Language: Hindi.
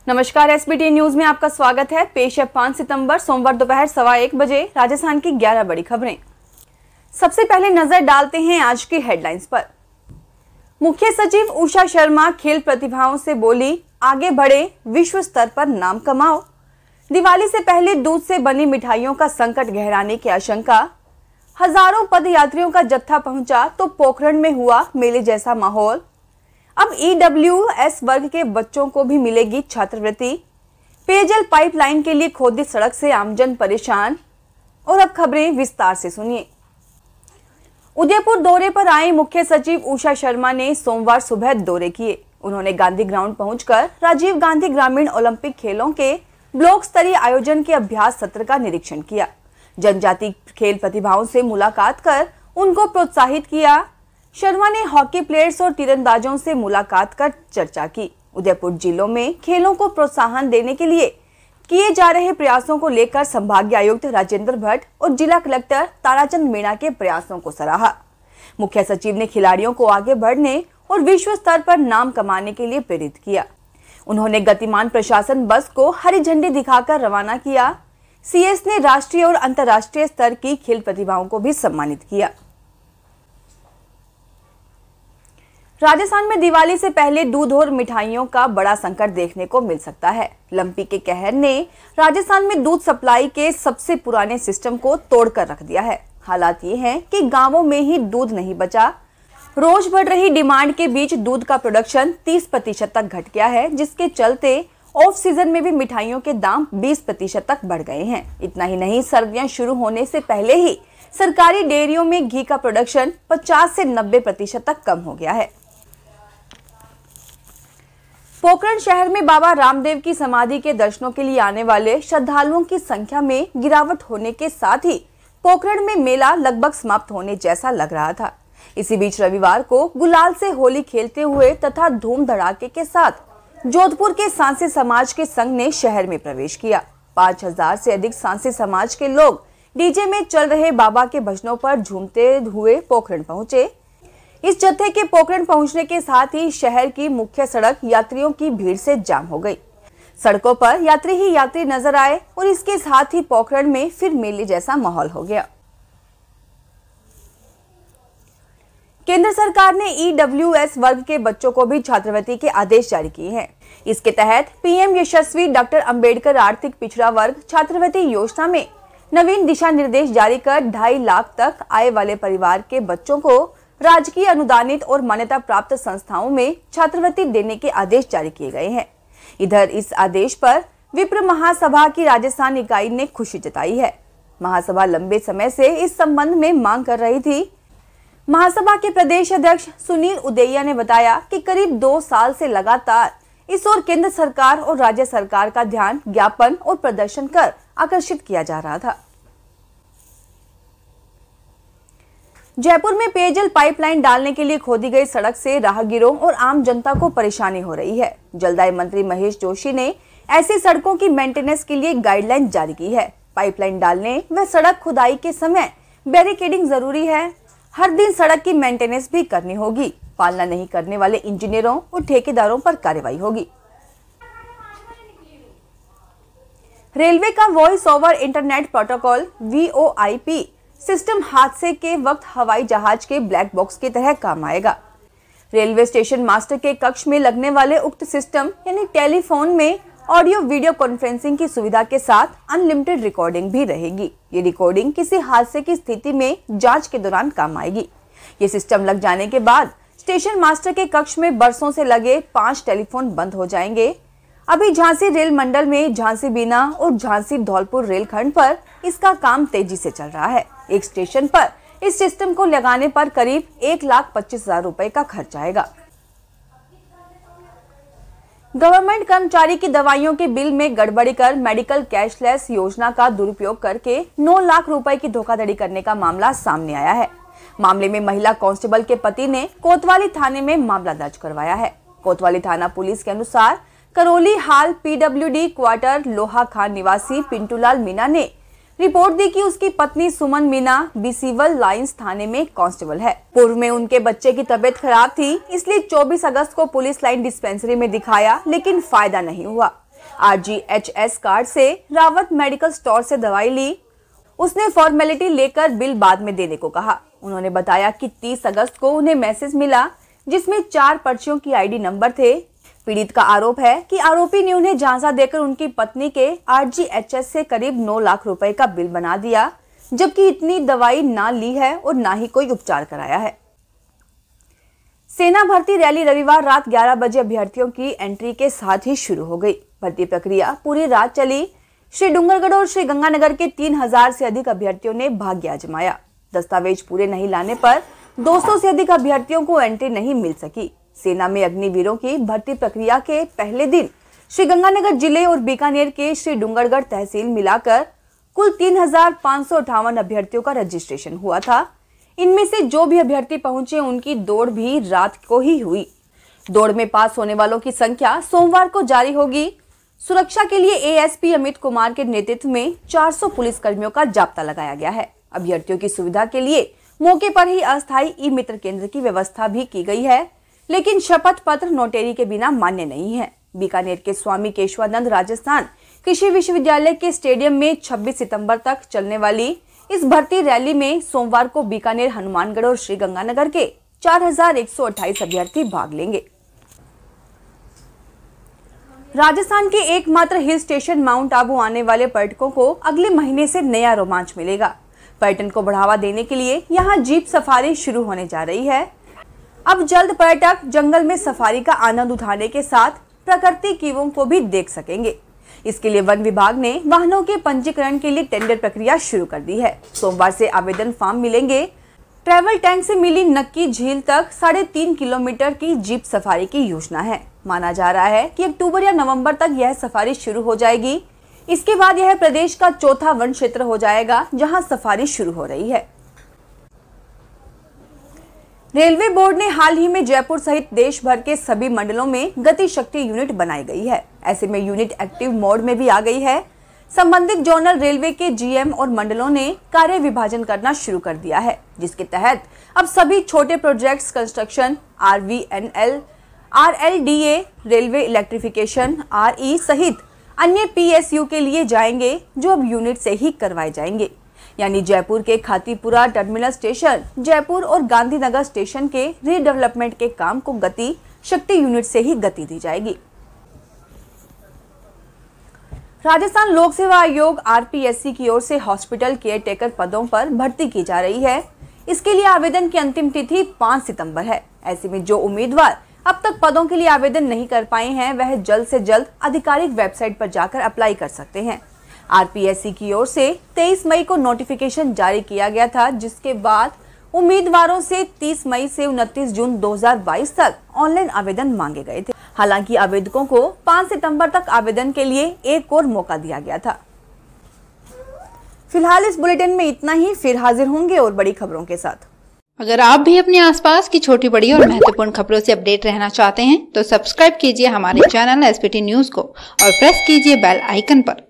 नमस्कार, एसबीटी न्यूज में आपका स्वागत है। पेश है 5 सितंबर सोमवार दोपहर 1:15 बजे राजस्थान की 11 बड़ी खबरें। सबसे पहले नजर डालते हैं आज की हेडलाइंस पर। मुख्य सचिव उषा शर्मा खेल प्रतिभाओं से बोली, आगे बढ़े, विश्व स्तर पर नाम कमाओ। दिवाली से पहले दूध से बनी मिठाइयों का संकट गहराने की आशंका। हजारों पदयात्रियों का जत्था पहुंचा तो पोखरण में हुआ मेले जैसा माहौल। अब EWS वर्ग के बच्चों को भी मिलेगी छात्रवृत्ति। पेयजल पाइपलाइन के लिए खोदी सड़क से आमजन परेशान। और अब खबरें विस्तार से सुनिए। उदयपुर दौरे पर आए मुख्य सचिव उषा शर्मा ने सोमवार सुबह दौरे किए। उन्होंने गांधी ग्राउंड पहुंचकर राजीव गांधी ग्रामीण ओलंपिक खेलों के ब्लॉक स्तरीय आयोजन के अभ्यास सत्र का निरीक्षण किया। जनजाति खेल प्रतिभाओं से मुलाकात कर उनको प्रोत्साहित किया। शर्मा ने हॉकी प्लेयर्स और तीरंदाजों से मुलाकात कर चर्चा की। उदयपुर जिलों में खेलों को प्रोत्साहन देने के लिए किए जा रहे प्रयासों को लेकर संभागीय आयुक्त राजेंद्र भट्ट और जिला कलेक्टर ताराचंद मीणा के प्रयासों को सराहा। मुख्य सचिव ने खिलाड़ियों को आगे बढ़ने और विश्व स्तर पर नाम कमाने के लिए प्रेरित किया। उन्होंने गतिमान प्रशासन बस को हरी झंडी दिखाकर रवाना किया। CS ने राष्ट्रीय और अंतर्राष्ट्रीय स्तर की खेल प्रतिभाओं को भी सम्मानित किया। राजस्थान में दिवाली से पहले दूध और मिठाइयों का बड़ा संकट देखने को मिल सकता है। लंपी के कहर ने राजस्थान में दूध सप्लाई के सबसे पुराने सिस्टम को तोड़कर रख दिया है। हालात ये हैं कि गांवों में ही दूध नहीं बचा। रोज बढ़ रही डिमांड के बीच दूध का प्रोडक्शन 30% तक घट गया है, जिसके चलते ऑफ सीजन में भी मिठाइयों के दाम 20% तक बढ़ गए हैं। इतना ही नहीं, सर्दियां शुरू होने से पहले ही सरकारी डेयरियों में घी का प्रोडक्शन 50 से 90% तक कम हो गया है। पोखरण शहर में बाबा रामदेव की समाधि के दर्शनों के लिए आने वाले श्रद्धालुओं की संख्या में गिरावट होने के साथ ही पोखरण में मेला लगभग समाप्त होने जैसा लग रहा था। इसी बीच रविवार को गुलाल से होली खेलते हुए तथा धूम धड़ाके के साथ जोधपुर के सांसी समाज के संघ ने शहर में प्रवेश किया। 5000 से अधिक सांसी समाज के लोग डीजे में चल रहे बाबा के भजनों पर झूमते हुए पोखरण पहुंचे। इस जत्थे के पोखरण पहुंचने के साथ ही शहर की मुख्य सड़क यात्रियों की भीड़ से जाम हो गई। सड़कों पर यात्री ही यात्री नजर आए और इसके साथ ही पोखरण में फिर मेले जैसा माहौल हो गया। केंद्र सरकार ने EWS वर्ग के बच्चों को भी छात्रवृत्ति के आदेश जारी किए हैं। इसके तहत PM यशस्वी डॉक्टर अंबेडकर आर्थिक पिछड़ा वर्ग छात्रवृत्ति योजना में नवीन दिशा निर्देश जारी कर 2.5 लाख तक आय वाले परिवार के बच्चों को राजकीय अनुदानित और मान्यता प्राप्त संस्थाओं में छात्रवृत्ति देने के आदेश जारी किए गए हैं। इधर इस आदेश पर विप्र महासभा की राजस्थान इकाई ने खुशी जताई है। महासभा लंबे समय से इस संबंध में मांग कर रही थी। महासभा के प्रदेश अध्यक्ष सुनील उदैया ने बताया कि करीब 2 साल से लगातार इस ओर केंद्र सरकार और राज्य सरकार का ध्यान ज्ञापन और प्रदर्शन कर आकर्षित किया जा रहा था। जयपुर में पेयजल पाइपलाइन डालने के लिए खोदी गई सड़क से राहगीरों और आम जनता को परेशानी हो रही है। जलदाय मंत्री महेश जोशी ने ऐसी सड़कों की मेंटेनेंस के लिए गाइडलाइन जारी की है। पाइपलाइन डालने व सड़क खुदाई के समय बैरिकेडिंग जरूरी है। हर दिन सड़क की मेंटेनेंस भी करनी होगी। पालना नहीं करने वाले इंजीनियरों और ठेकेदारों पर कार्रवाई होगी। रेलवे का voice over internet protocol VoIP system हादसे के वक्त हवाई जहाज के ब्लैक बॉक्स की तरह काम आएगा। रेलवे स्टेशन मास्टर के कक्ष में लगने वाले उक्त सिस्टम यानी टेलीफोन में ऑडियो वीडियो कॉन्फ्रेंसिंग की सुविधा के साथ अनलिमिटेड रिकॉर्डिंग भी रहेगी। ये रिकॉर्डिंग किसी हादसे की स्थिति में जांच के दौरान काम आएगी। ये सिस्टम लग जाने के बाद स्टेशन मास्टर के कक्ष में बरसों से लगे 5 टेलीफोन बंद हो जाएंगे। अभी झांसी रेल मंडल में झांसी बीना और झांसी धौलपुर रेलखंड पर इसका काम तेजी से चल रहा है। एक स्टेशन पर इस सिस्टम को लगाने पर करीब 1,25,000 रुपए का खर्च आएगा। गवर्नमेंट कर्मचारी की दवाइयों के बिल में गड़बड़ी कर मेडिकल कैशलेस योजना का दुरुपयोग करके 9 लाख रुपए की धोखाधड़ी करने का मामला सामने आया है। मामले में महिला कांस्टेबल के पति ने कोतवाली थाने में मामला दर्ज करवाया है। कोतवाली थाना पुलिस के अनुसार करौली हाल PWD क्वार्टर लोहा खान निवासी पिंटूलाल मीना ने रिपोर्ट दी कि उसकी पत्नी सुमन मीना बिसिवल लाइंस थाने में कांस्टेबल है। पूर्व में उनके बच्चे की तबीयत खराब थी, इसलिए 24 अगस्त को पुलिस लाइन डिस्पेंसरी में दिखाया, लेकिन फायदा नहीं हुआ। RGHS कार्ड से रावत मेडिकल स्टोर से दवाई ली। उसने फॉर्मेलिटी लेकर बिल बाद में देने को कहा। उन्होंने बताया कि 30 अगस्त को उन्हें मैसेज मिला जिसमें 4 पर्चियों की ID नंबर थे। पीड़ित का आरोप है कि आरोपी ने उन्हें झांसा देकर उनकी पत्नी के RGHS से करीब 9 लाख रुपए का बिल बना दिया, जबकि इतनी दवाई ना ली है और ना ही कोई उपचार कराया है। सेना भर्ती रैली रविवार रात 11 बजे अभ्यर्थियों की एंट्री के साथ ही शुरू हो गई। भर्ती प्रक्रिया पूरी रात चली। श्री डूंगरगढ़ और श्री गंगानगर के 3000 से अधिक अभ्यर्थियों ने भाग्य आजमाया। दस्तावेज पूरे नहीं लाने पर 200 से अधिक अभ्यर्थियों को एंट्री नहीं मिल सकी। सेना में अग्निवीरों की भर्ती प्रक्रिया के पहले दिन श्री गंगानगर जिले और बीकानेर के श्री डूंगरगढ़ तहसील मिलाकर कुल 3558 अभ्यर्थियों का रजिस्ट्रेशन हुआ था। इनमें से जो भी अभ्यर्थी पहुंचे उनकी दौड़ भी रात को ही हुई। दौड़ में पास होने वालों की संख्या सोमवार को जारी होगी। सुरक्षा के लिए ASP अमित कुमार के नेतृत्व में 400 पुलिस कर्मियों का जाप्ता लगाया गया है। अभ्यर्थियों की सुविधा के लिए मौके पर ही अस्थायी ई-मित्र केंद्र की व्यवस्था भी की गई है, लेकिन शपथ पत्र नोटेरी के बिना मान्य नहीं है। बीकानेर के स्वामी केशवानंद राजस्थान कृषि विश्वविद्यालय के स्टेडियम में 26 सितंबर तक चलने वाली इस भर्ती रैली में सोमवार को बीकानेर, हनुमानगढ़ और श्री गंगानगर के 4128 अभ्यर्थी भाग लेंगे। राजस्थान के एकमात्र हिल स्टेशन माउंट आबू आने वाले पर्यटकों को अगले महीने से नया रोमांच मिलेगा। पर्यटन को बढ़ावा देने के लिए यहां जीप सफारी शुरू होने जा रही है। अब जल्द पर्यटक जंगल में सफारी का आनंद उठाने के साथ प्रकृति कीवों को भी देख सकेंगे। इसके लिए वन विभाग ने वाहनों के पंजीकरण के लिए टेंडर प्रक्रिया शुरू कर दी है। सोमवार से आवेदन फॉर्म मिलेंगे। ट्रैवल टैंक से मिली नक्की झील तक 3.5 किलोमीटर की जीप सफारी की योजना है। माना जा रहा है कि अक्टूबर या नवंबर तक यह सफारी शुरू हो जाएगी। इसके बाद यह प्रदेश का चौथा वन क्षेत्र हो जाएगा जहां सफारी शुरू हो रही है। रेलवे बोर्ड ने हाल ही में जयपुर सहित देश भर के सभी मंडलों में गति शक्ति यूनिट बनाई गई है। ऐसे में यूनिट एक्टिव मोड में भी आ गई है। संबंधित जोनल रेलवे के GM और मंडलों ने कार्य विभाजन करना शुरू कर दिया है, जिसके तहत अब सभी छोटे projects construction, RVNL, RLDA, railway electrification, RE सहित अन्य PSU के लिए जाएंगे, जो अब यूनिट से ही करवाए जाएंगे। यानी जयपुर के खातीपुरा टर्मिनल स्टेशन, जयपुर और गांधीनगर स्टेशन के रीडेवलपमेंट के काम को गति शक्ति यूनिट से ही गति दी जाएगी। राजस्थान लोक सेवा आयोग RPSC की ओर से हॉस्पिटल केयर टेकर पदों पर भर्ती की जा रही है। इसके लिए आवेदन की अंतिम तिथि 5 सितंबर है। ऐसे में जो उम्मीदवार अब तक पदों के लिए आवेदन नहीं कर पाए हैं, वह जल्द से जल्द आधिकारिक वेबसाइट पर जाकर अप्लाई कर सकते हैं। RPSC की ओर से 23 मई को नोटिफिकेशन जारी किया गया था, जिसके बाद उम्मीदवारों से 30 मई से 29 जून 2022 तक ऑनलाइन आवेदन मांगे गए थे। हालांकि आवेदकों को 5 सितंबर तक आवेदन के लिए एक और मौका दिया गया था। फिलहाल इस बुलेटिन में इतना ही। फिर हाजिर होंगे और बड़ी खबरों के साथ। अगर आप भी अपने आसपास की छोटी बड़ी और महत्वपूर्ण खबरों से अपडेट रहना चाहते हैं तो सब्सक्राइब कीजिए हमारे चैनल SPT न्यूज को और प्रेस कीजिए बेल आइकन पर।